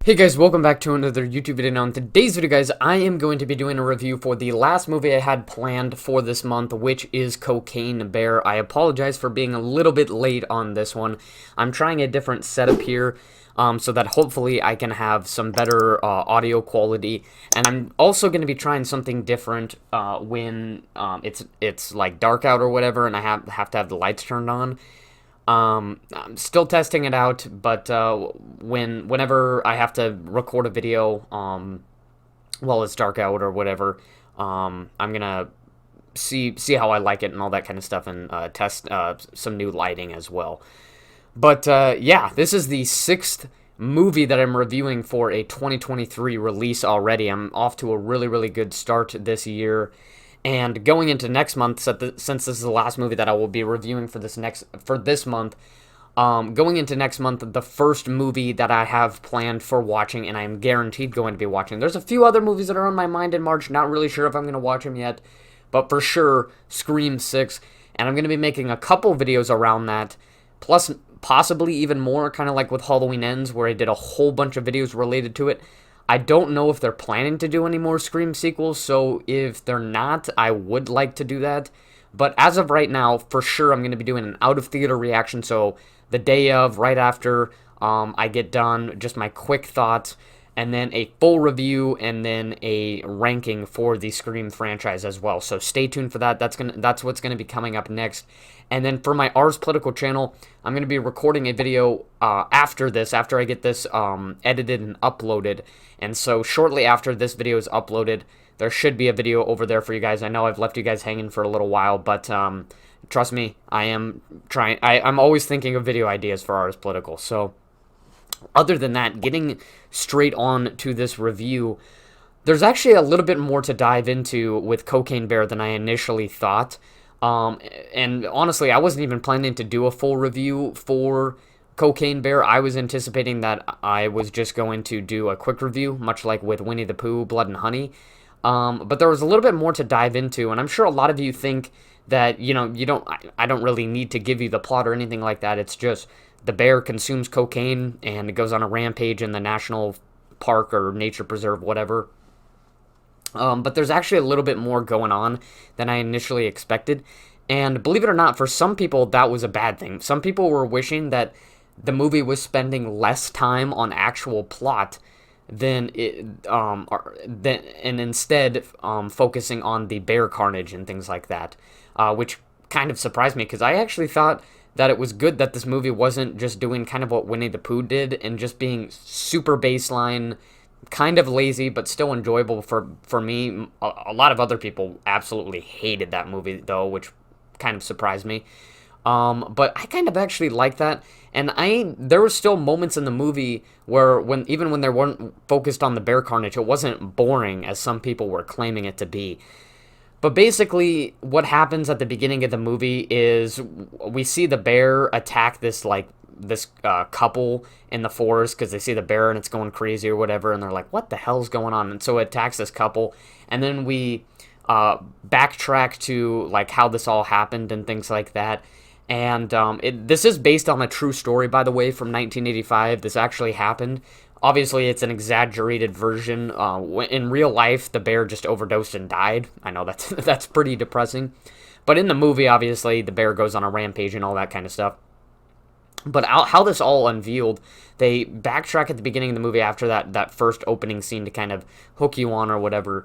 Hey guys, welcome back to another YouTube video. Now in today's video, guys, I am going to be doing a review for the last movie I had planned for this month, which is Cocaine Bear. I apologize for being a little bit late on this one. I'm trying a different setup here, so that hopefully I can have some better audio quality. And I'm also going to be trying something different when it's like dark out or whatever, and I have to have the lights turned on. I'm still testing it out, but whenever I have to record a video while it's dark out or whatever, I'm gonna see how I like it and all that kind of stuff, and test some new lighting as well. But yeah, this is the sixth movie that I'm reviewing for a 2023 release already. I'm off to a really good start this year. And going into next month, since this is the last movie that I will be reviewing for this month, going into next month, the first movie that I have planned for watching, and I am guaranteed going to be watching. There's a few other movies that are on my mind in March. Not really sure if I'm going to watch them yet, but for sure, Scream 6. And I'm going to be making a couple videos around that, plus possibly even more, kind of like with Halloween Ends, where I did a whole bunch of videos related to it. I don't know if they're planning to do any more Scream sequels, so if they're not, I would like to do that. But as of right now, for sure, I'm going to be doing an out-of-theater reaction, so the day of, right after I get done, just my quick thoughts, and then a full review, and then a ranking for the Scream franchise as well. So stay tuned for that. That's what's going to be coming up next. And then for my Ars Political channel, I'm going to be recording a video after I get this edited and uploaded. And so shortly after this video is uploaded, there should be a video over there for you guys. I know I've left you guys hanging for a little while, but trust me, I am trying. I'm always thinking of video ideas for Ars Political. So other than that, getting straight on to this review, there's actually a little bit more to dive into with Cocaine Bear than I initially thought. And honestly, I wasn't even planning to do a full review for Cocaine Bear. I was anticipating that I was just going to do a quick review, much like with Winnie the Pooh, Blood and Honey. But there was a little bit more to dive into, and I'm sure a lot of you think that, I don't really need to give you the plot or anything like that. It's just the bear consumes cocaine and it goes on a rampage in the national park or nature preserve, whatever. But there's actually a little bit more going on than I initially expected. And believe it or not, for some people, that was a bad thing. Some people were wishing that the movie was spending less time on actual plot and instead focusing on the bear carnage and things like that, which kind of surprised me, because I actually thought that it was good that this movie wasn't just doing kind of what Winnie the Pooh did and just being super baseline, kind of lazy, but still enjoyable for me. A lot of other people absolutely hated that movie, though, which kind of surprised me. But I kind of actually like that, and there were still moments in the movie where even when they weren't focused on the bear carnage, it wasn't boring as some people were claiming it to be. But basically, what happens at the beginning of the movie is we see the bear attack this couple in the forest because they see the bear and it's going crazy or whatever, and they're like, "What the hell's going on?" And so it attacks this couple, and then we backtrack to like how this all happened and things like that. And this is based on a true story, by the way, from 1985. This actually happened. Obviously, it's an exaggerated version. In real life, the bear just overdosed and died. I know that's pretty depressing. But in the movie, obviously, the bear goes on a rampage and all that kind of stuff. But how this all unveiled, they backtrack at the beginning of the movie after that first opening scene to kind of hook you on or whatever.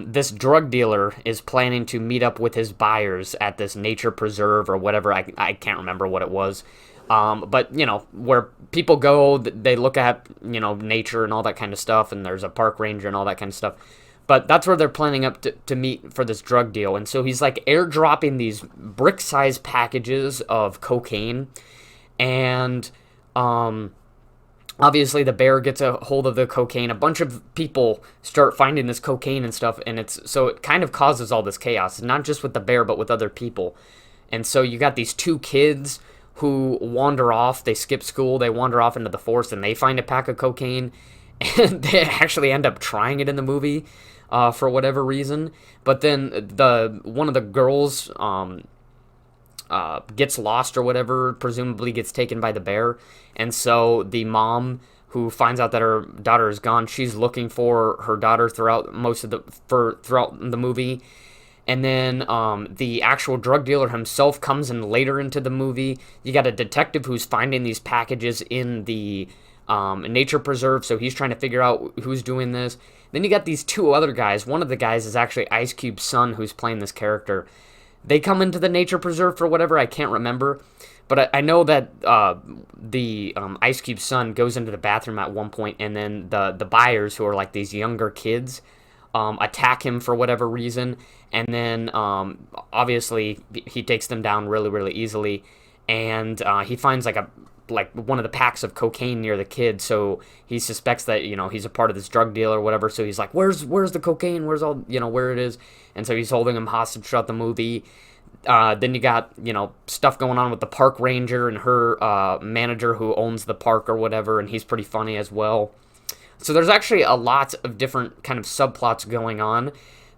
This drug dealer is planning to meet up with his buyers at this nature preserve or whatever. I can't remember what it was. But, where people go, they look at, nature and all that kind of stuff, and there's a park ranger and all that kind of stuff. But that's where they're planning up to meet for this drug deal. And so he's like airdropping these brick-sized packages of cocaine, and obviously the bear gets a hold of the cocaine. A bunch of people start finding this cocaine and stuff, and so it kind of causes all this chaos, not just with the bear, but with other people. And so you got these two kids who wander off. They skip school, they wander off into the forest, and they find a pack of cocaine, and they actually end up trying it in the movie for whatever reason. But then one of the girls gets lost or whatever, presumably gets taken by the bear, and so the mom who finds out that her daughter is gone. She's looking for her daughter throughout the movie. And then the actual drug dealer himself comes in later into the movie. You got a detective who's finding these packages in the nature preserve, so he's trying to figure out who's doing this. Then you got these two other guys. One of the guys is actually Ice Cube's son, who's playing this character. They come into the nature preserve for whatever, I can't remember. But I know that the Ice Cube's son goes into the bathroom at one point, and then the buyers, who are like these younger kids, attack him for whatever reason. And then, obviously, he takes them down really, really easily. And he finds like one of the packs of cocaine near the kid, so he suspects that, you know, he's a part of this drug deal or whatever. So he's like, where's the cocaine? Where's all, you know, where it is? And so he's holding him hostage throughout the movie. Then you got, you know, stuff going on with the park ranger and her manager who owns the park or whatever, and he's pretty funny as well. So there's actually a lot of different kind of subplots going on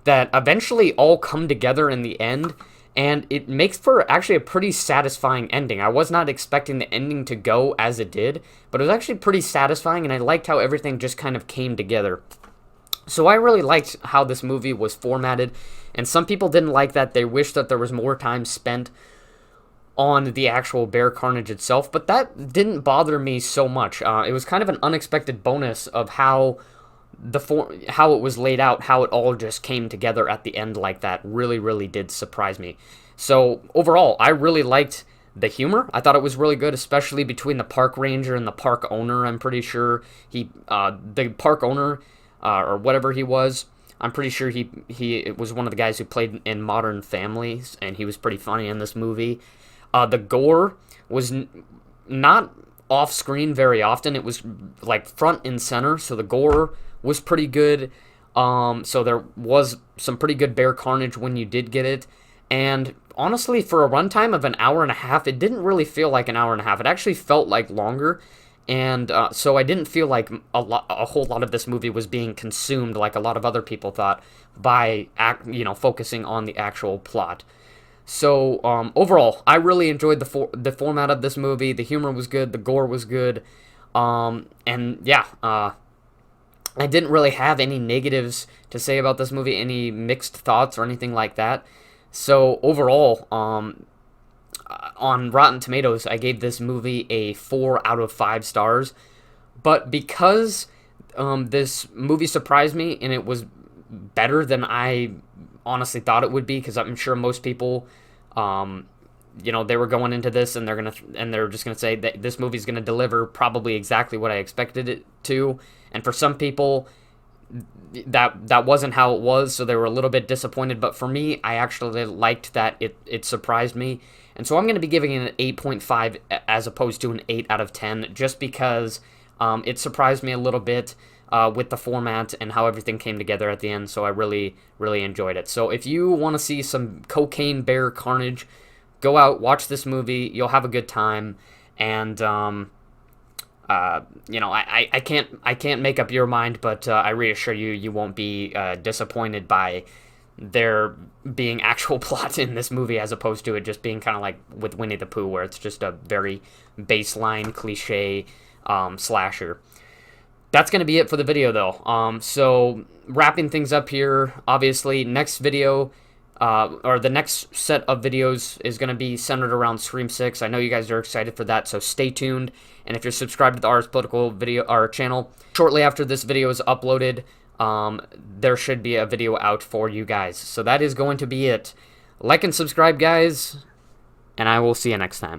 that eventually all come together in the end, and it makes for actually a pretty satisfying ending. I was not expecting the ending to go as it did, but it was actually pretty satisfying, and I liked how everything just kind of came together. So I really liked how this movie was formatted, and some people didn't like that. They wished that there was more time spent on the actual bear carnage itself, but that didn't bother me so much. It was kind of an unexpected bonus of how it was laid out, how it all just came together at the end like that. Really, really did surprise me. So overall, I really liked the humor. I thought it was really good, especially between the park ranger and the park owner. I'm pretty sure the park owner, or whatever he was, I'm pretty sure he was one of the guys who played in Modern Families, and he was pretty funny in this movie. The gore was not off screen very often. It was like front and center, so the gore was pretty good. So there was some pretty good bear carnage when you did get it. And honestly, for a runtime of an hour and a half, it didn't really feel like an hour and a half. It actually felt like longer. And so I didn't feel like a whole lot of this movie was being consumed like a lot of other people thought by focusing on the actual plot. So overall, I really enjoyed the format of this movie. The humor was good, the gore was good, and yeah, I didn't really have any negatives to say about this movie, any mixed thoughts or anything like that. So overall, on Rotten Tomatoes, I gave this movie a 4 out of 5 stars. But because this movie surprised me and it was better than I honestly thought it would be, because I'm sure most people, they were going into this and they're just gonna say that this movie's gonna deliver probably exactly what I expected it to. And for some people, that wasn't how it was, so they were a little bit disappointed. But for me, I actually liked that it surprised me. And so I'm going to be giving it an 8.5 as opposed to an 8 out of 10, just because it surprised me a little bit with the format and how everything came together at the end. So I really, really enjoyed it. So if you want to see some cocaine bear carnage, go out, watch this movie. You'll have a good time. And I can't make up your mind, but I reassure you, you won't be disappointed by there being actual plot in this movie, as opposed to it just being kind of like with Winnie the Pooh, where it's just a very baseline cliche slasher. That's going to be it for the video, though. So wrapping things up here, obviously, next video, or the next set of videos is going to be centered around Scream 6. I know you guys are excited for that, so stay tuned. And if you're subscribed to the Ars Political video, our channel, shortly after this video is uploaded, there should be a video out for you guys. So that is going to be it. Like and subscribe, guys, and I will see you next time.